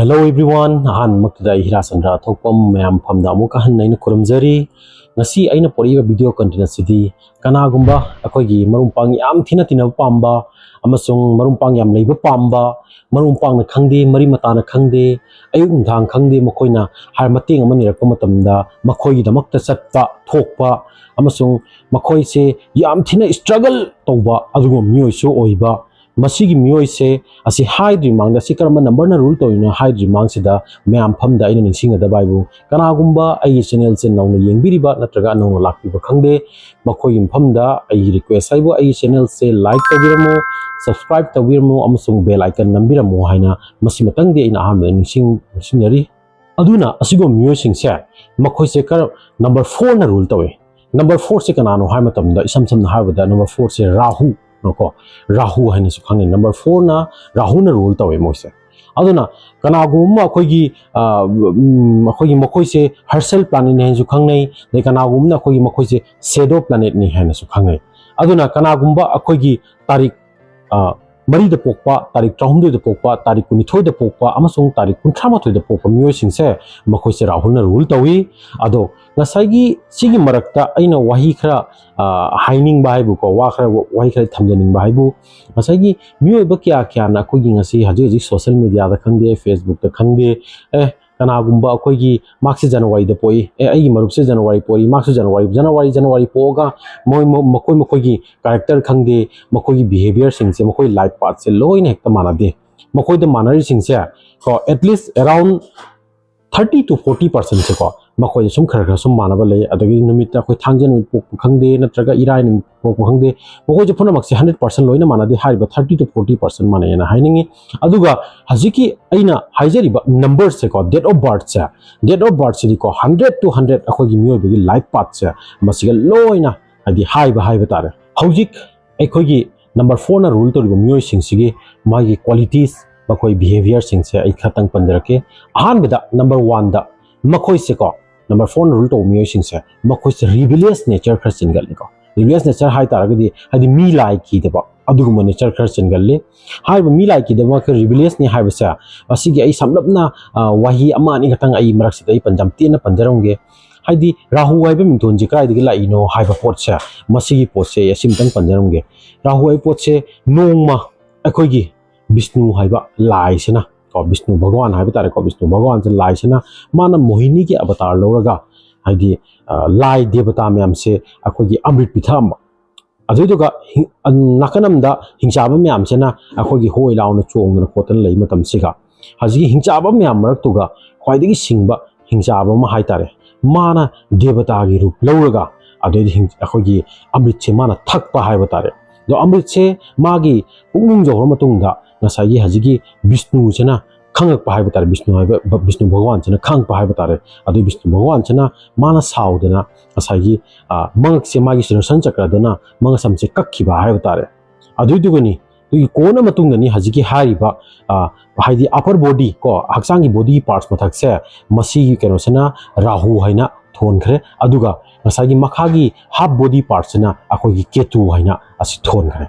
Hello everyone, ahan makda hira sandra thokpam mayam phamda amuka han naina kuramjari ngasi aina poriba video content sidi kana gumba akoigi marumpang yam thina tina pamba amasung marumpang yam leiba pamba marumpang na khangde mari mata na khangde ayung thang khangde makoina har mating amani rakpa matamda makoigi damakta satpa thokpa amasung makoi se yam thina struggle tawba adugo mioi so oiba masigi mioi se asi hide mangda sikarma number na rule to ina hide mang sida mayam phamda ina ningsinga da baibu kana gumba ai channel se nawna yengbiriba natraga nawna lakpiba khangde makoi phamda ai request aibu ai channel se like tawiramo subscribe tawiramo amasung bell icon nambiramo haina masi matangde ina aham ningsingnari aduna asigo mioi sing se makoi se kar number 4 na rule tawe number 4 se kana no haima tamda isam samna habada number 4 se rahu ko rahu hani su khang number 4 na rahu na rule tawe moise aduna kana gumma khoigi makoi se herschel planet ne su khang nei de kana gumna khoigi makoi se shadow planet ni hana su khang nei aduna kana gumba khoigi tarik mari da pokpa tarik 3 da pokpa tarik 19 da pokpa amasung tarik 38 da pokpa mioi singse makoi se rahul na rule tawi ado ngasagi sigi marakta aina wahi khara haining baibu ko wa khara wahi khara thamjaning baibu ngasagi mioi ba kya kya na ko gi ngasi haji social media da khangde Facebook da khangde kana gumba ko gi march January da poi ai marup se January poi march January poga makoi gi character khangde makoi gi behavior sing se makoi life path se loin hekta mana de makoi da manari sing se ko at least around 30 to 40% se ko makoi sum khara khara sum manaba le adagi numit ta koi thangjen pok khangde natraga irai nim pok khangde makoi je phuna maksi 100% loina manade hariba 30 to 40% mana yana hainingi aduga haziki aina haijari ba number se ko date of birth se ko 100 to 100 akoi gi mioi bagi life path se masiga loina adi haiba tare hojik akoi gi number 4 na rule to ri mioi sing sigi magi qualities makoi behavior sing se ai khatang pandarake ahan beda number 1 da makoi se ko number 4 rule to mioi sing se makoi se rebellious nature khar singal ko rebellious nature hai taragadi hadi mi lai ki de ba aduguma nature khar singal le hai ba mi lai ki de ma ka rebellious ni hai ba sa asigi ai samlapna wahi ama ani khatang ai marak se ai panjam ti na panjarongge haidi rahu hai ba mington ji kai de la ino hai ba pot se masigi pot se asim tang panjarongge rahu hai pot se nongma akoi gi Vishnu haiba lai sena ko Vishnu Bhagwan haiba tare ko Vishnu Bhagwan se lai sena mana Mohini ki avatar loraga haidi lai devata myam se akogi amrit pitham aduga nakanam da hingchaba myam sena akogi hoi launa chongna khotan lei matam siga haji hingchaba myam marak tuga khwaidagi singba hingchaba ma hai tare mana devata gi rup loraga adoi akogi amrit se mana thakpa haiba tare do amrit se magi pungning johor matungda ngasagi hajigi Vishnu chena khangak pa haiba tare Vishnu Bhagwan chena khang pa haiba tare adu Vishnu Bhagwan chena mana saudana ngasagi mangak se magi sirsan chakra dana mang samse kakki ba haiba tare adu dugani tu kona matungani hajigi haiba haidi upper body ko haksangi body parts mathak se masigi keno sena rahu haina thon khre aduga ngasagi makhagi half body parts na akogi ketu haina asi thon khre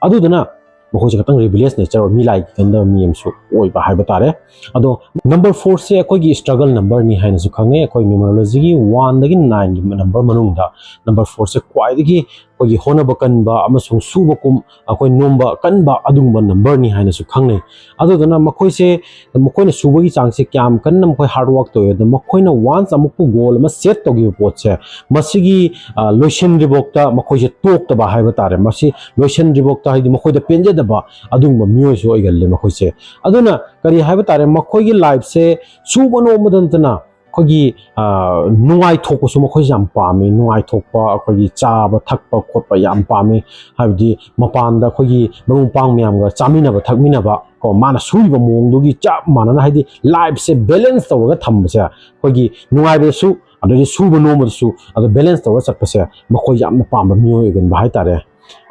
adudana makoi katang rebellious nature or mi lai kanda mi am su oi ba hai batare ado number 4 se akoi gi struggle number ni haina su khange akoi numerology gi 1 dagi 9 gi number manung da number 4 se kwai dagi akoi gi hona bakan ba amasung su bakum akoi nomba kan ba adung ba number ni haina su khangne ado dana makoi na su bagi chang se kyam kan nam koi hard work to yo makoi na once amuk goal ma set to gi pot se masigi lotion ribokta makoi je tok ta ba hai batare masi lotion ribokta haidi makoi da penje ba adung ma mioi so igalle makoi se aduna kari haiba tare makoi gi life se suba no madantana khogi nuai thokko su makoi jam pame nuai thokpa khogi chaba thakpa khotpa yam pame haibdi mapanda khogi marung pang myam ga chamina ba thakmina ba ko mana suiba mong dugi chap mana na haidi life se balance tawga thamba se khogi nuai be su adu suba no mo su adu balance tawga chakpa se makoi yam na pamba mioi gan ba hai tare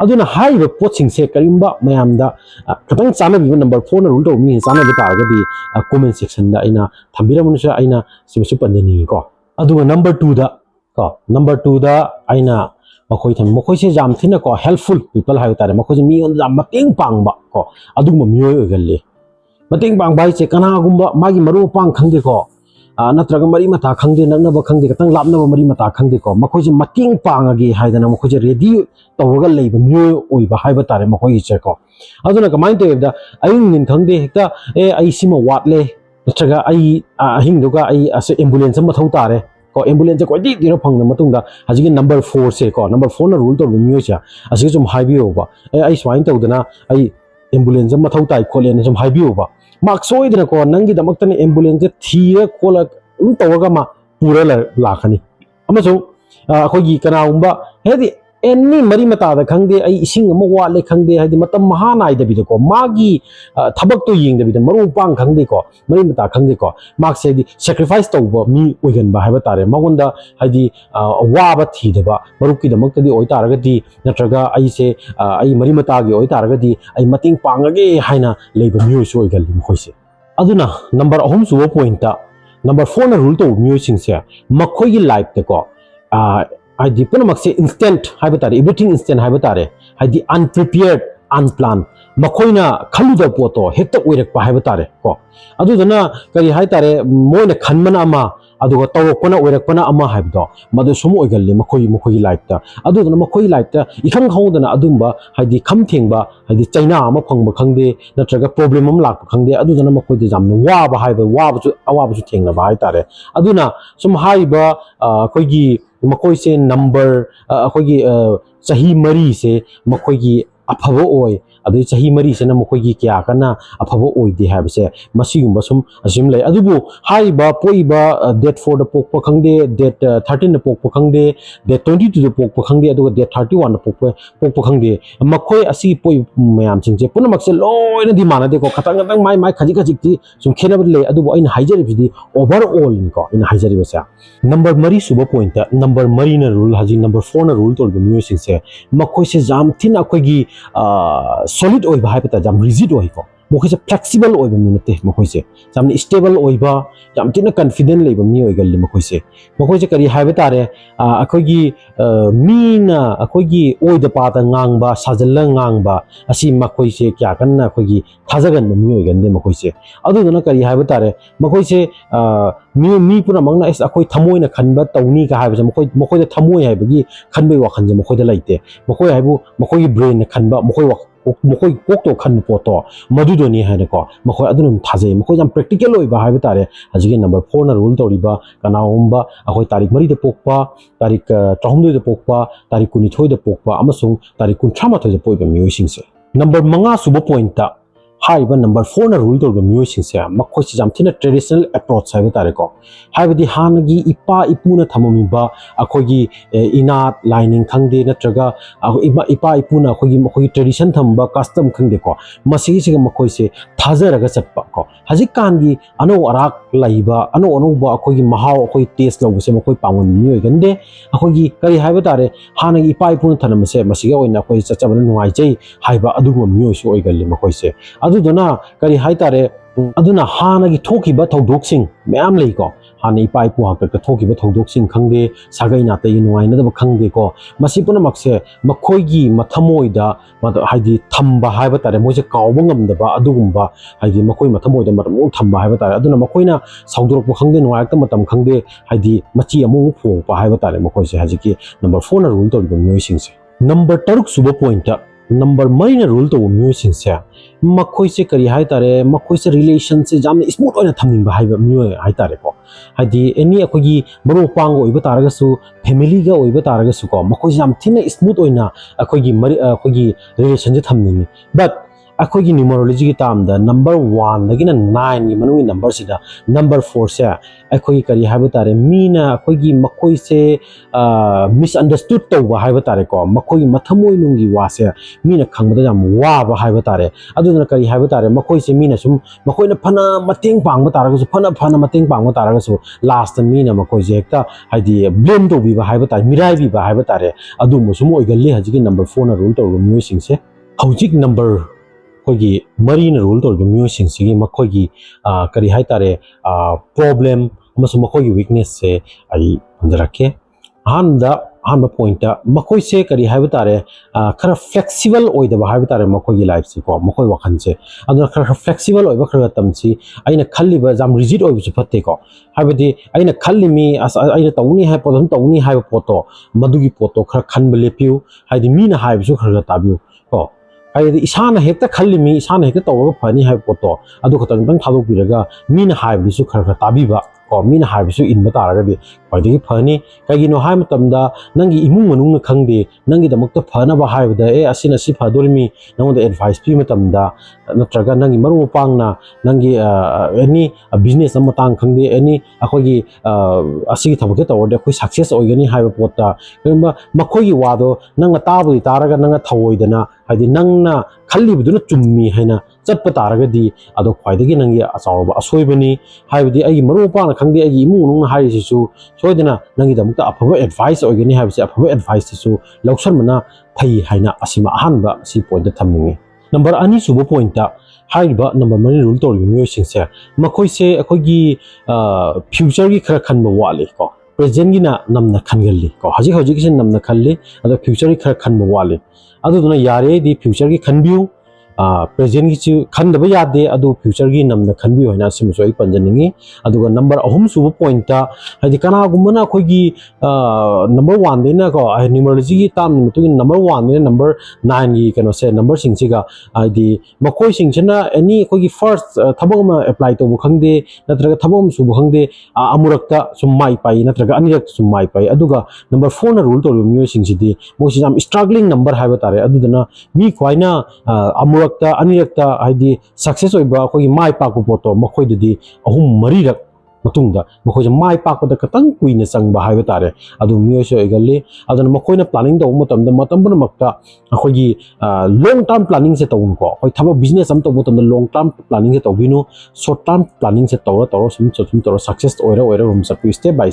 aduna hai ba poching se karimba mayam da katang chana bi number 4 na rule to mi chana bi targadi comment section da aina thambira munsa aina sisu panjani ko aduga number 2 da aina makoi se jam thina ko helpful people hai tare makoi mi on jam mateng pang ba ko adugma mioi ogalle Mating bang bai che kana gumba magi maru pang khangde ko natraga mari mata khangde nakna ba khangde katang lapna ba mari mata khangde ko makhoi je mating pang agi haidana makhoi je ready tawga leiba myo oi ba haiba tare makhoi che ko aduna kamai te da ayung nin khangde hekta ai sima watle natraga ai ahing duga ai ase ambulance ma thau tare ko ambulance ko di diro phangna matungda hajigi number 4 se ko number 4 na rule to myo cha asigi zum haibi ba ai swain tawdana ai ambulance ma thau tai khole na zum haibi ba mak soidna ko nangi damak tani ambulance thira khola tawga ma pura la khani amaso akhoi kana umba hedi any mari mata da khangde ai ising ma wale khangde hadi matam mahana ai da bi ko magi thabak to ying da bi maru pang khangde ko mari mata khangde ko mak se di sacrifice to ba mi oigan ba haiba tare magonda hadi wa ba thi da ba maru ki damak di oi taraga di natraga ai se ai mari mata gi oi taraga di ai mating pangage haina leiba mi so oigal lim khoi se aduna number ahum su point ta number 4 na rule to mi sing se makhoi gi life te ko hadi punamak se instant haibatare everything instant haibatare hadi unprepared unplanned makoina khaluda poto hekta oirak pa haibatare ko adudana kari haitare moina khanmana ama aduga tawokpana oirakpana ama haibdo madu sumu oigalli makoi life ta adudana makoi life ta ikhang khawdana adumba hadi khamthengba hadi chaina ama phangba khangde natraga problem am lakpa khangde adudana makoi de jamna wa ba haiba wa bu awa bu thengna ba haitare aduna sum haiba koigi makhoi se number akhoi chahi mari se makhoi gi afabo oi adui chahi mari se na makhoi gi kya kana afabo oi de have se masi gumba sum asim lai adubu hai ba poi ba date 4 da pok pakhangde date 13 da pok pakhangde date 22 da pok pakhangde aduga date 31 da pok pakhangde makhoi asi poi mayam chingje punamak se loina di mana de ko khatang khatang mai khaji khaji ti sum khena le adubu ain haijari bidi overall ni ko in haijari basa number mari suba point ta number mari na rule haji number 4 na rule tol mi sing se makhoi se jam thin akhoi gi solid oi ba haipata jam rigid oi ko makhoi se flexible oi ba minute makhoi se jam stable oi ba jam tina confident le ba mi oi gal makhoi se kari haiba tare akhoi gi mina akhoi gi oi da pa ta ngang ba sajal ngang ba asi makhoi se kya kan na akhoi gi thajagan mi oi gan de makhoi se adu na kari haiba tare makhoi se mi pura mangna is akhoi thamoi na khanba tawni ka haiba makhoi da thamoi haiba gi khanbai wa khan je makhoi da laite makhoi haibu makhoi gi brain na khanba makhoi kok to khan poto madu do ni haine ko makhoi adunum thaje makhoi jam practical oi ba haiba tare ajige number 4 na rule toriba kana umba akhoi tarik mari de pokpa tarik 3 de pokpa tarik 19 de pokpa amasung tarik 13 de poiba mi sing se number 5 suba point ta haiba number 4 na rule toriba mi sing se makhoi si jam thina traditional approach haiba tare ko haiba di hanagi ipa ipuna thamami ba akhoi gi inat lining khangde natraga ipa ipuna akhoi gi tradition thamba custom khangde ko masi si makhoi se thajaraga chatpa ko hajik kan gi ano arak laiba ano ba akhoi gi mahau akhoi taste lo se makhoi pangon mi oi gande akhoi gi kari haiba tare hanagi ipa ipuna thanam se masi ga oina akhoi chachabana nuai chei haiba adugo mi oi so oi gal makhoi se aduna kari haitare aduna hanagi thokiba thodok ma'am lei ko hani pai pu hak ka thokiba thodok khangde sagai na tai nuai na da khangde ko masi puna makse makhoi gi mathamoi da ma haidi thamba haiba tare moi je kawba ngam da ba adugumba haidi makhoi mathamoi da matam thamba haiba tare aduna makhoina saudurok pu khangde nuai ta matam khangde haidi machi amu phu pa haiba tare makhoi se haji ki number 4 na rule to mi sing se number 6 suba point ta number mari na rule to mi sing se makhoi se kari hai tare makhoi se relation se jam smooth oina thamning ba haiba mi hai tare ko hadi any akogi maru pang oiba taraga su family ga oiba taraga su ko makhoi jam thina smooth oina akogi mari akogi relation je thamning but akogi numerology ki tam da number 1 lagina 9 gi manu number sida number 4 se akogi kari haiba tare mina akogi makhoi se misunderstood to ba haiba tare ko makhoi mathamoi nungi wa se mina khangba jam wa ba haiba tare aduna kari haiba tare makhoi se mina sum makhoi na phana mateng pang ba taraga su phana mateng pang ba taraga su last mina makhoi je ekta haidi blame to bi ba haiba tare mirai bi ba haiba tare adu mo sum oigalli haji number 4 na rule to mi sing se hojik number kogi mari na rule to mi sing sigi makhoi kari hai tare problem amasu makhoi weakness se ai anjarake अहम point मकोई से करी है तारे खरा flexible ओइदबा है तारे मकोई की life से को मकोई वखन से अदुना खरा फ्लेक्सिबल ओइबा खरा तमसी आइना खल्लिबा जाम रिजिड ओइबसु फत्ते को हाबदि आइना खल्लिमी आइना तौनी है पोदम तौनी है पोतो मदुगी पोतो खरा खनब लेपिउ हाइदि मीना हाइबसु खरा ताबिउ को हाइदि इसाना हेक्ता खल्लिमी इसाना हेक्ता तौगा फनी है पोतो अदु खतंग तंग थादो पिरगा मीना हाइबसु खरा ताबिबा को मीना हाइबसु इनबा तारगदि ख्वाइदगी फनी कगिनो हाय मतमदा नंगी इमुंग मनुंग खंगदे नंगी दमक्ता फनबा हाइबदा ए असिना सि फदोरिमी नंगोदा एडवाइस पि मतमदा नत्रगा नंगी मरु पांगना नंगी एनी बिजनेस अमा तांग खंगदे एनी अखोगी असिगी थबके तवरदे अखोई सक्सेस ओइगनी हाइबा पोता कयंबा मखोगी वादो नंगा ताबुदि तारगा नंगा थवोइदना हाइदि नंगना खल्लिबदुना चुम्मी हाइना चटप तारगदि अदो ख्वाइदगी नंगी अचावबा असोइबनी हाइबदि अगी मरु पांगना खंगदे अगी इमुंग मनुंग हाइसिसु सोइदना नंगी दमक्ता अफबा एडवाइस ओइगनी हाइबसे अफबा एडवाइस तिसु लौसनमना फै हाइना असिमा अहानबा सि पॉइंट थमनिंगे नंबर अनी सुबो पॉइंट हाइबा नंबर मनी रूल तोरि मियोसिंगसे मखोइसे अखोगी फ्यूचर की खरा खनबा वाले को प्रेजेंट गिना नमना खनगल्ली को हजिक हजिक से नमना खल्ले अदा फ्यूचर की खरा खनबा वाले अदुना यारे दि फ्यूचर की खनबिउ प्रेजेंट की खनदबा यादे अदु फ्यूचर की नमना खनबिउ हैना सिमसो आई पंजनिंगी अदुगा नंबर अहुम सुबो पॉइंट हाइदि कनागुमना अखोगी नंबर 1 देना को न्यूमरोलॉजी की ताम मुतुगी नंबर 1 देना नंबर 9 की कनो से नंबर सिंगसिगा हाइदि मखोई सिंगसना एनी अखोगी फर्स्ट थबगमा अप्लाई तो खंगदे नत्रगा थबगम सुबो खंगदे अमुरक्ता सुम माइ पाई नत्रगा अनिरक सुम माइ पाई अदुगा नंबर 4 ना रूल तो मियो सिंगसिदि मोसि जाम स्ट्रगलिंग नंबर हाइबा तारे अदुदना मी ख्वाइना अमुरक्ता अनिरक्ता हाइदि सक्सेस ओइबा अखोगी माइ पाकु पोतो मखोइदि अहुम मरीरक मतुंगदा मखोइ माइ पाकदा कतंग कुइना चंगबा हाइबा तारे अदु मियोसो एगल्ले अदन मखोइना प्लानिंग तौ मतम मक्ता अखोगी लॉन्ग टर्म प्लानिंग से तौन को अखोइ थबा बिजनेस अम तौ मतम लॉन्ग टर्म प्लानिंग से तौबिनु शॉर्ट टर्म प्लानिंग से तौरा सुम सक्सेस ओइरा रुम सपि स्टेप बाय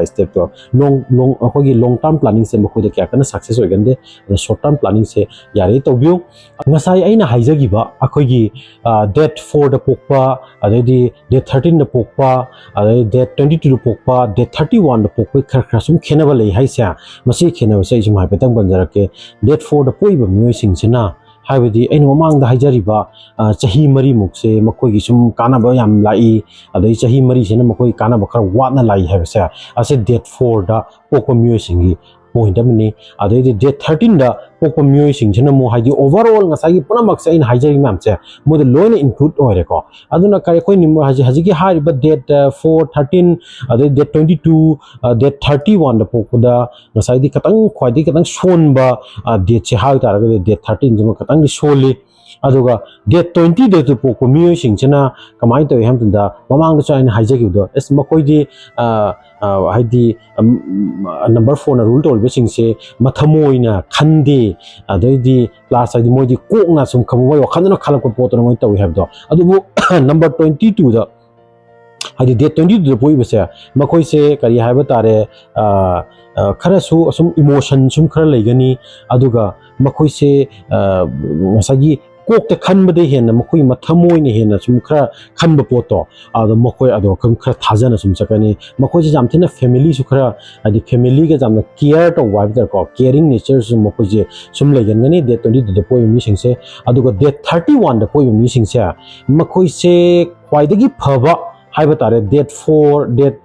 स्टेप तो लॉन्ग अखोगी लॉन्ग टर्म प्लानिंग से मखोइदा क्या कना सक्सेस ओइगंदे शॉर्ट टर्म प्लानिंग से यारे तौबिउ ngasai aina haijagiba akoigi date 4 da pokpa adedi date 13 da pokpa adedi date 22 da pokpa date 31 da pokpa khar sum khenaba lei haisa masi khenaba sai jumai petang banjarake date 4 da poiba myoi singsina हाइबदी ऐन ममांग दा हाइजरिबा चाही मरी मुक्से मखोई सुम कानाबा याम लाई अदई चाही मरी सेना मखोई कानाबा खर वाना लाई हाइबसे असे date 4 दा पोको म्योय सिंगी पॉइंट अमनी अदई डेट 13 दा पोको म्योय सिंगजना मो हाइदि ओवरऑल ngasai पुनमक से इन हाइजरि मैमसे मोद लोइन इंक्लूड ओइरेको अदुना काय कोई निम हाजि की हारिबा डेट 4 13 अदई डेट 22 डेट 31 दा पोकोदा ngasai di katang khwaidi katang sonba date से हाइ तारगा डेट 13 जमा katang di soli अदुगा डेट 20 दे तो पोको मियो सिंगजना कमाइ तो हम तंदा ममांग दा चाइन हाइजगिदो एस मकोइदि हाइदि नंबर 4 ना रूल तोलबे सिंगसे मथमोइना खंदे अदैदि क्लास हाइदि मोइदि कोकना सुम खमोय वखनना खलक पोतो मोइ तौ हेबदो अदुबो नंबर 22 दा हाइदि डेट 22 दा पोइबसे मकोइसे करि हाइबा तारे खरसु असुम इमोशन सुम खर लेगनी अदुगा मकोइसे मसागी कोकते खनबदे हेन मखोई मथमोइने हेन सुम खरा खनब पोतो आदो मखोई आदो खरा थाजना सुम सकनी मखोई जामथिना फैमिली सु खरा आदि फैमिली के जामना केयर तो वाइदर को केयरिंग नेचर सु मखोई जे सुम लेगनगनी डेट 20 द पोइ मिसिंगसे अदुगा डेट 31 द पोइ मिसिंगसे मखोई से क्वाइदगी फबा हाइबा तारे डेट 4 डेट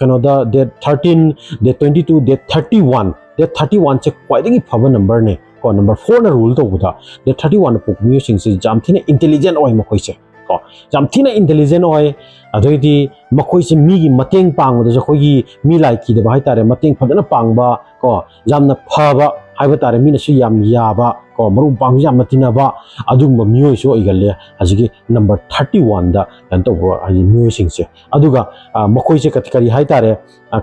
कनोदा डेट 13 डेट 22 डेट 31 से क्वाइदगी फबा नंबर ने को नंबर 4 ना रूल तो बुदा डेट 31 पोक म्यूसिंग से जामथिना इंटेलिजेंट ओय मखोइ से को जामथिना इंटेलिजेंट ओय अदोइदि मखोइ से मी गी मतेंग पांगबो जो खोगी मी लाइकी दे बाय तारे मतेंग फदना पांगबा को जामना फबा हाइबा तारे मीना सु याम याबा को मरु पांग याम मतिनाबा अदुगम म्योइ सो ओइगले हाजिगी नंबर 31 दा तंतो हाजि म्यूसिंग से अदुगा मखोइ से कतकरी हाय तारे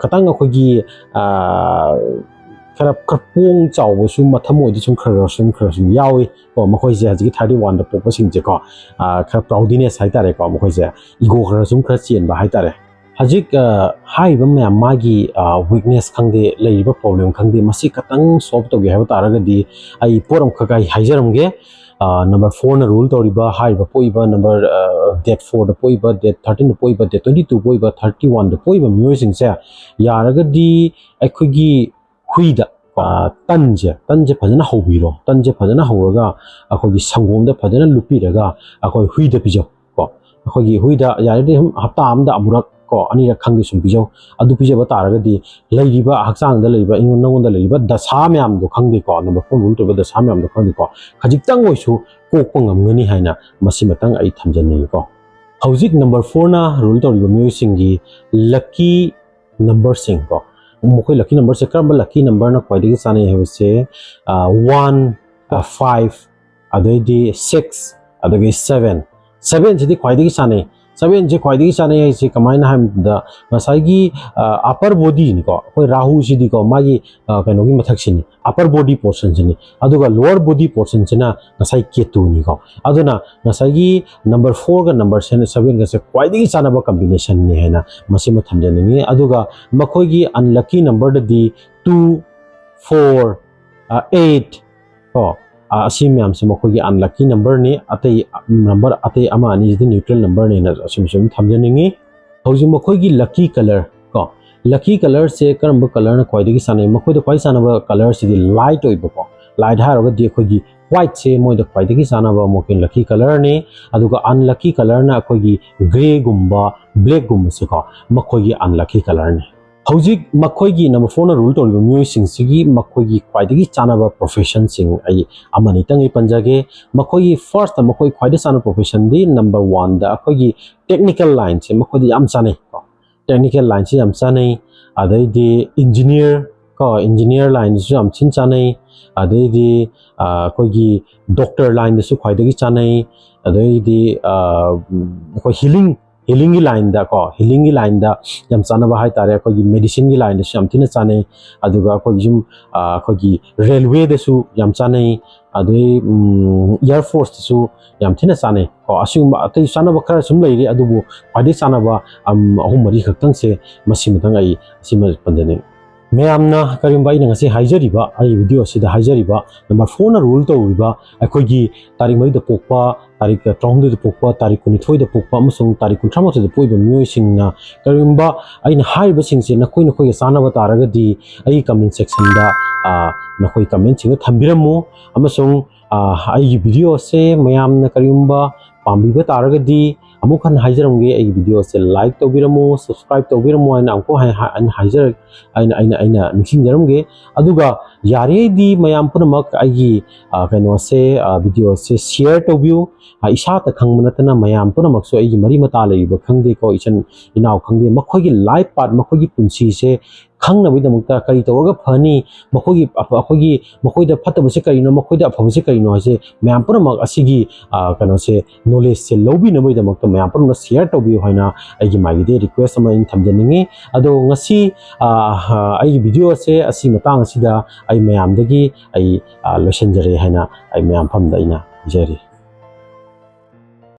खतंग खोगी खरा खरपोंग चावसु मथमोइदि सुम खरा सुम यावी को मखोइ से हाजि 31 दा पोपसिंग जे को खरा प्राउडनेस हाय तारे को मखोइ से इगो खरा सुम खरा चेन बा हाय तारे Hajik hai bam me magi weakness khangde leiba problem khangde masi katang solve to ge ha taragadi ai poram khakai haijaram ge number 4 na rule to riba hai ba poiba number date 4 da poiba date 13 da poiba date 22 poiba 31 da poiba music se yaragadi aikhogi huida tanje phajana hobiro tanje phajana horaga akhogi sangom da phajana lupiraga akhoi huida pijo ko akhogi huida yarade hapta amda amurak ko ani ra khangde sum pijo adu pije ba taragadi leiba hakchang da leiba ingon nangon da leiba dasa myam do khangde ko number 4 rule to ba dasa myam do khangde ko khajik tang oisu kokpa ngamngani haina masi matang ai thamjani ko hojik number 4 na rule to riba music gi lucky number sing ko mokoi lucky number se karamba lucky number na kwai digi sane have se 1 5 adoi 6 adoi 7 jidi kwai digi sane 7 je kwai digi sane se kamaina ham da masai upper body ni ko koi rahu sidi ko magi kaino gi mathak sini upper body portion sini aduga lower body portion sina nasai ketu ni ko aduna nasai number 4 ga number 7 ga se kwai digi sana ba combination ni hena masi ma thamjani ni aduga makoi gi unlucky number da di 2 4 8 ko asim myam se makoi gi unlucky number ni atai number atai ama ni di neutral number ni na asim thamjani ni hoji makoi gi lucky color ko lucky color se karam color na kwai digi sana makoi da kwai sana ba color si di light oi ba ko light ha ro di khoi gi white se moi da kwai digi sana ba mokin lucky color ni aduga unlucky color na khoi gi gray gumba black gumba se ko makoi gi unlucky color ni hojik makoi gi number 4 na rule to riba myoi sing sigi makoi gi kwai digi chana ba profession sing ai amani tangai panjage makoi gi first makoi kwai da chana profession di number 1 da khoi gi technical line se makoi di am chane ko technical line se am chane adai di engineer ko engineer line su am chin chane adai di khoi gi doctor line da su kwai digi chane adai di khoi healing line da ko healing line da yam chana ba hai tare ko gi medicine gi line da sham thina chane aduga ko gi ko gi railway da su yam chane adui air force da su yam thina chane ko asum atai chana ba khara sum leiri adubu padi chana ba ahum mari khaktang se masim tang ai sima pandane मैमना करीबा in हाइजरीबा video हाइजरीबा number 4 ना rule तौरीबा अखोगी तारीख मई पोपा तारीख 3 पोपा तारीख 19 पोपा तारीख 38 पोइबा मियोइसिंगना करीबा अइन हाइबसिंगसे नखोई नखोई चानबा तारगदी आई comment section दा नखोई comment सिंग थंबिरमु अमसुंग आई video से मैमना करीबा पांबिबा तारगदी अमुखन हाइजरमगे आई वीडियो से लाइक तौबिरमु सब्सक्राइब तौबिरमु आइन अंको हाइजर आइना निसिंजरमगे अदुगा यारेदी मयाम पुनमक आइगी कनो से वीडियो से शेयर तौबियु इसा त खंगमनतना मयाम पुनमक सो आइगी मरी मता लेब खंगदे को इचन इनाव खंगदे मखोगी लाइफ पार्ट मखोगी पुंसी से खंगनबिदमुक्ता कई तौरगा फनी मखोगी फतबसे करिनो मखोइदा अफबसे करिनो हसे मयाम पुनमक असिगी कनो से नॉलेज से लौबिनबैदमुक्ता मयाम पुनमक शेयर तौबियु हाइना आइगी माइदे रिक्वेस्ट अमा इन थमजनिंगे अदो ngasi आई वीडियो से असी मतंग असिदा आई मयामदगी आई लोशनजरे हाइना आई मयाम फमदा इना जरी